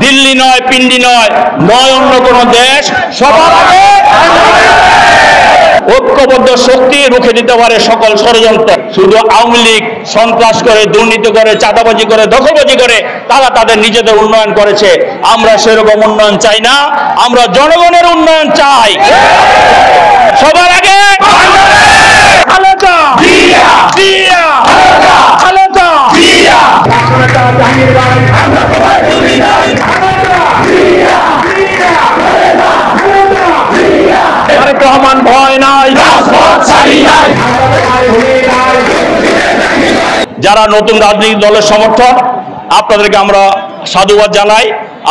দিল্লি নয়, পিন্ডি নয়, নয় অন্য কোন দেশ, সবার আগে ঐক্যবদ্ধ শক্তি রুখে দিতে পারে সকল ষড়যন্ত্র। শুধু আওয়ামী লীগ সন্ত্রাস করে, দুর্নীতি করে, চাঁদাবাজি করে, দখলবাজি করে তারা তাদের নিজেদের উন্নয়ন করেছে। আমরা সেরকম উন্নয়ন চাই না, আমরা জনগণের উন্নয়ন চাই। সবার আগে তারেক রহমান ভয় নাই, যারা নতুন রাজনৈতিক দলের সমর্থক আপনাদেরকে আমরা সাধুবাদ জানাই।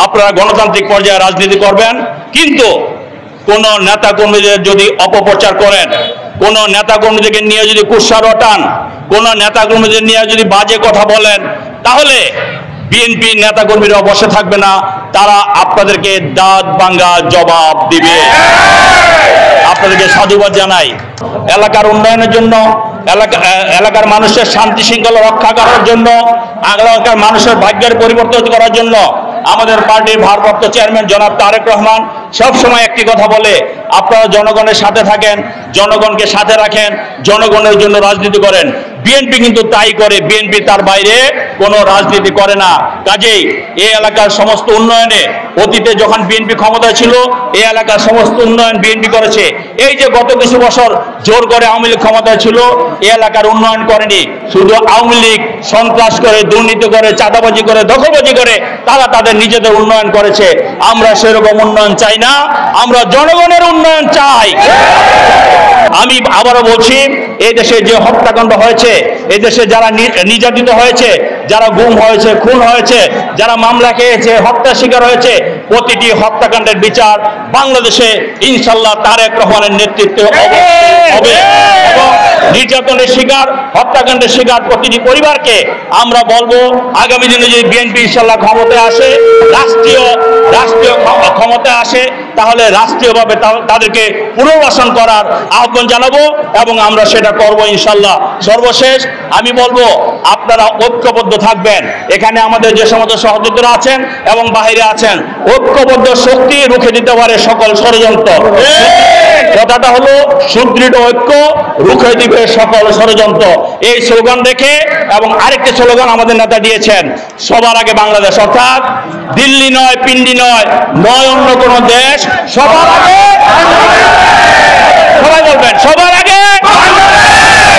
আপনারা গণতান্ত্রিক পর্যায়ে রাজনীতি করবেন, কিন্তু কোন নেতা কর্মীদের যদি অপপ্রচার করেন, কোন নেতা কর্মীদেরকে নিয়ে যদি কুৎসা রটান, কোন নেতা কর্মীদের নিয়ে যদি বাজে কথা বলেন, তাহলে বিএনপি নেতা কর্মীরা বসে থাকবে না, তারা আপনাদেরকে দাঁত ভাঙা জবাব দিবে। আপনাদেরকে সাধুবাদ জানাই। এলাকার উন্নয়নের জন্য, এলাকার মানুষের শান্তি শৃঙ্খলা রক্ষা করার জন্য, এলাকার মানুষের ভাগ্যের পরিবর্তন করার জন্য আমাদের পার্টির ভারপ্রাপ্ত চেয়ারম্যান জনাব তারেক রহমান সবসময় একটি কথা বলে, আপনারা জনগণের সাথে থাকেন, জনগণকে সাথে রাখেন, জনগণের জন্য রাজনীতি করেন। বিএনপি কিন্তু তাই করে, বিএনপি তার বাইরে কোনো রাজনীতি করে না। কাজেই এই এলাকার সমস্ত উন্নয়নে, অতীতে যখন বিএনপি ক্ষমতায় ছিল এই এলাকার সমস্ত উন্নয়ন বিএনপি করেছে। এই যে গত কিছু বছর জোর করে আওয়ামী লীগ ক্ষমতায় ছিল, এই এলাকার উন্নয়ন করেনি। শুধু আওয়ামী লীগ সন্ত্রাস করে, দুর্নীতি করে, চাঁদাবাজি করে, দখলবাজি করে তারা তাদের নিজেদের উন্নয়ন করেছে। আমরা সেরকম উন্নয়ন চাই না, আমরা জনগণের উন্নয়ন চাই। আমি আবারও বলছি, এই দেশে যে হত্যাকাণ্ড হয়েছে, এই দেশে যারা নির্যাতিত হয়েছে, যারা গুম হয়েছে, খুন হয়েছে, যারা মামলা খেয়েছে, হত্যার শিকার হয়েছে, প্রতিটি হত্যাকাণ্ডের বিচার বাংলাদেশে ইনশাল্লাহ তারেক রহমানের নেতৃত্বে হবে। এবং নির্যাতনের শিকার, হত্যাকাণ্ডের শিকার প্রতিটি পরিবারকে আমরা বলবো, আগামী দিনে যদি বিএনপি ইনশাল্লাহ ক্ষমতায় আসে, রাষ্ট্রীয় ক্ষমতায় আসে, তাহলে রাষ্ট্রীয়ভাবে তাদেরকে পুনর্বাসন করার আহ্বান জানাবো এবং আমরা সেটা করব ইনশাল্লাহ। সর্বশেষ আমি বলবো, আপনারা ঐক্যবদ্ধ থাকবেন। এখানে আমাদের যে সমস্ত সহযোগীরা আছেন এবং বাইরে আছেন, ঐক্যবদ্ধ শক্তি রুখে দিতে পারে সকল ষড়যন্ত্র। কথাটা হলো, সুদৃঢ় ঐক্য রুখে দিবে সকল ষড়যন্ত্র। এই স্লোগান রেখে, এবং আরেকটি স্লোগান আমাদের নেতা দিয়েছেন, সবার আগে বাংলাদেশ, অর্থাৎ দিল্লি নয়, পিন্ডি নয়, নয় অন্য কোন দেশ, সবার আগে। সবাই বলবেন, সবার আগে।